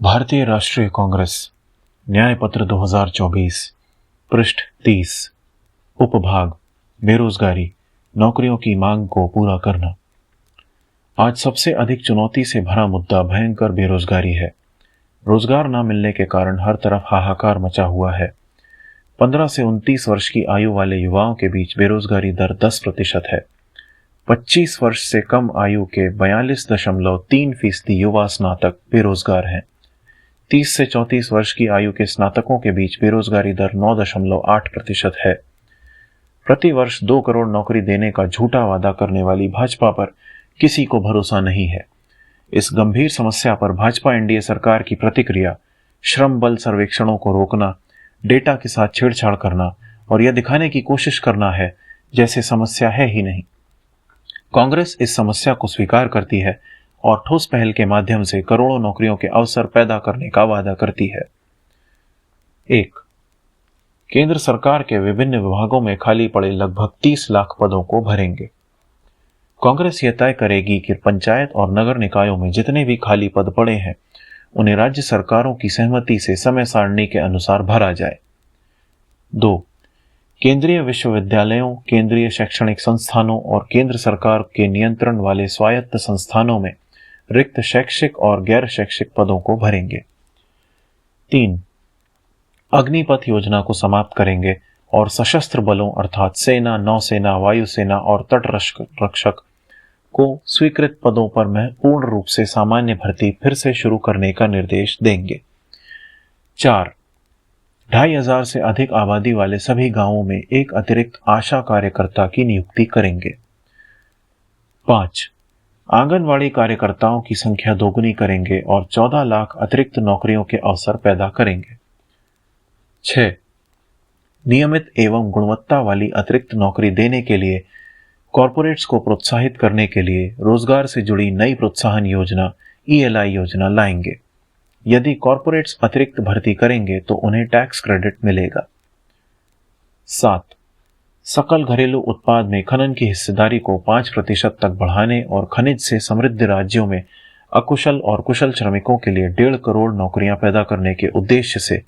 भारतीय राष्ट्रीय कांग्रेस न्याय पत्र 2024 पृष्ठ 30 उपभाग बेरोजगारी नौकरियों की मांग को पूरा करना। आज सबसे अधिक चुनौती से भरा मुद्दा भयंकर बेरोजगारी है। रोजगार न मिलने के कारण हर तरफ हाहाकार मचा हुआ है। 15 से 29 वर्ष की आयु वाले युवाओं के बीच बेरोजगारी दर 10% है। 25 वर्ष से कम आयु के 42.3% युवा स्नातक बेरोजगार हैं। 30 से 34 वर्ष की आयु के स्नातकों के बीच बेरोजगारी दर 9.8% है। प्रति वर्ष 2 करोड़ नौकरी देने का झूठा वादा करने वाली भाजपा पर किसी को भरोसा नहीं है। इस गंभीर समस्या पर भाजपा एनडीए सरकार की प्रतिक्रिया श्रम बल सर्वेक्षणों को रोकना, डेटा के साथ छेड़छाड़ करना और यह दिखाने की कोशिश करना है जैसे समस्या है ही नहीं। कांग्रेस इस समस्या को स्वीकार करती है और ठोस पहल के माध्यम से करोड़ों नौकरियों के अवसर पैदा करने का वादा करती है। 1. केंद्र सरकार के विभिन्न विभागों में खाली पड़े लगभग 30 लाख पदों को भरेंगे। कांग्रेस यह तय करेगी कि पंचायत और नगर निकायों में जितने भी खाली पद पड़े हैं उन्हें राज्य सरकारों की सहमति से समय सारणी के अनुसार भरा जाए। 2. केंद्रीय विश्वविद्यालयों, केंद्रीय शैक्षणिक संस्थानों और केंद्र सरकार के नियंत्रण वाले स्वायत्त संस्थानों में रिक्त शैक्षिक और गैर शैक्षिक पदों को भरेंगे। 3. अग्निपथ योजना को समाप्त करेंगे और सशस्त्र बलों अर्थात सेना, नौसेना, वायुसेना और तट रक्षक को स्वीकृत पदों पर पूर्ण रूप से सामान्य भर्ती फिर से शुरू करने का निर्देश देंगे। 4. 2,500 से अधिक आबादी वाले सभी गांवों में एक अतिरिक्त आशा कार्यकर्ता की नियुक्ति करेंगे। 5. आंगनवाड़ी कार्यकर्ताओं की संख्या दोगुनी करेंगे और 14 लाख अतिरिक्त नौकरियों के अवसर पैदा करेंगे। 6. नियमित एवं गुणवत्ता वाली अतिरिक्त नौकरी देने के लिए कॉरपोरेट्स को प्रोत्साहित करने के लिए रोजगार से जुड़ी नई प्रोत्साहन योजना ELI योजना लाएंगे। यदि कॉरपोरेट्स अतिरिक्त भर्ती करेंगे तो उन्हें टैक्स क्रेडिट मिलेगा। 7. सकल घरेलू उत्पाद में खनन की हिस्सेदारी को 5% तक बढ़ाने और खनिज से समृद्ध राज्यों में अकुशल और कुशल श्रमिकों के लिए 1.5 करोड़ नौकरियां पैदा करने के उद्देश्य से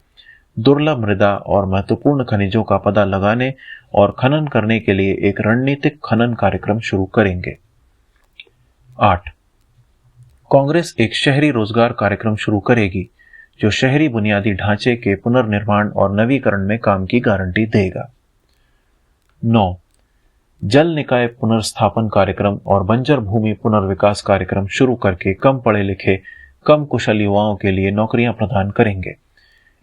दुर्लभ मृदा और महत्वपूर्ण खनिजों का पता लगाने और खनन करने के लिए एक रणनीतिक खनन कार्यक्रम शुरू करेंगे। 8. कांग्रेस एक शहरी रोजगार कार्यक्रम शुरू करेगी जो शहरी बुनियादी ढांचे के पुनर्निर्माण और नवीकरण में काम की गारंटी देगा। 9. जल निकाय पुनर्स्थापन कार्यक्रम और बंजर भूमि पुनर्विकास कार्यक्रम शुरू करके कम पढ़े लिखे, कम कुशल युवाओं के लिए नौकरियां प्रदान करेंगे।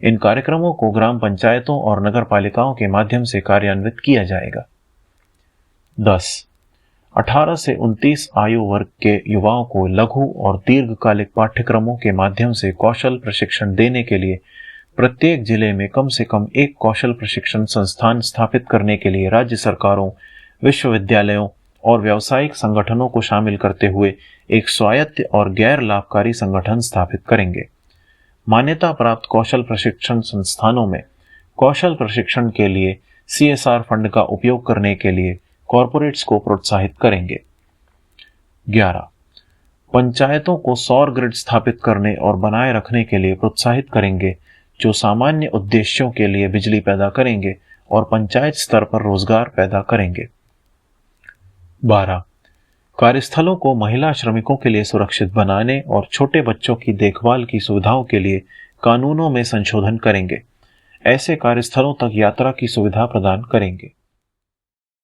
इन कार्यक्रमों को ग्राम पंचायतों और नगर पालिकाओं के माध्यम से कार्यान्वित किया जाएगा। 10. 18 से 29 आयु वर्ग के युवाओं को लघु और दीर्घकालिक पाठ्यक्रमों के माध्यम से कौशल प्रशिक्षण देने के लिए प्रत्येक जिले में कम से कम एक कौशल प्रशिक्षण संस्थान स्थापित करने के लिए राज्य सरकारों, विश्वविद्यालयों और व्यावसायिक संगठनों को शामिल करते हुए एक स्वायत्त और गैर लाभकारी संगठन स्थापित करेंगे। मान्यता प्राप्त कौशल प्रशिक्षण संस्थानों में कौशल प्रशिक्षण के लिए CSR फंड का उपयोग करने के लिए कॉरपोरेट्स को प्रोत्साहित करेंगे। 11. पंचायतों को सौर ग्रिड स्थापित करने और बनाए रखने के लिए प्रोत्साहित करेंगे जो सामान्य उद्देश्यों के लिए बिजली पैदा करेंगे और पंचायत स्तर पर रोजगार पैदा करेंगे। 12. कार्यस्थलों को महिला श्रमिकों के लिए सुरक्षित बनाने और छोटे बच्चों की देखभाल की सुविधाओं के लिए कानूनों में संशोधन करेंगे। ऐसे कार्यस्थलों तक यात्रा की सुविधा प्रदान करेंगे।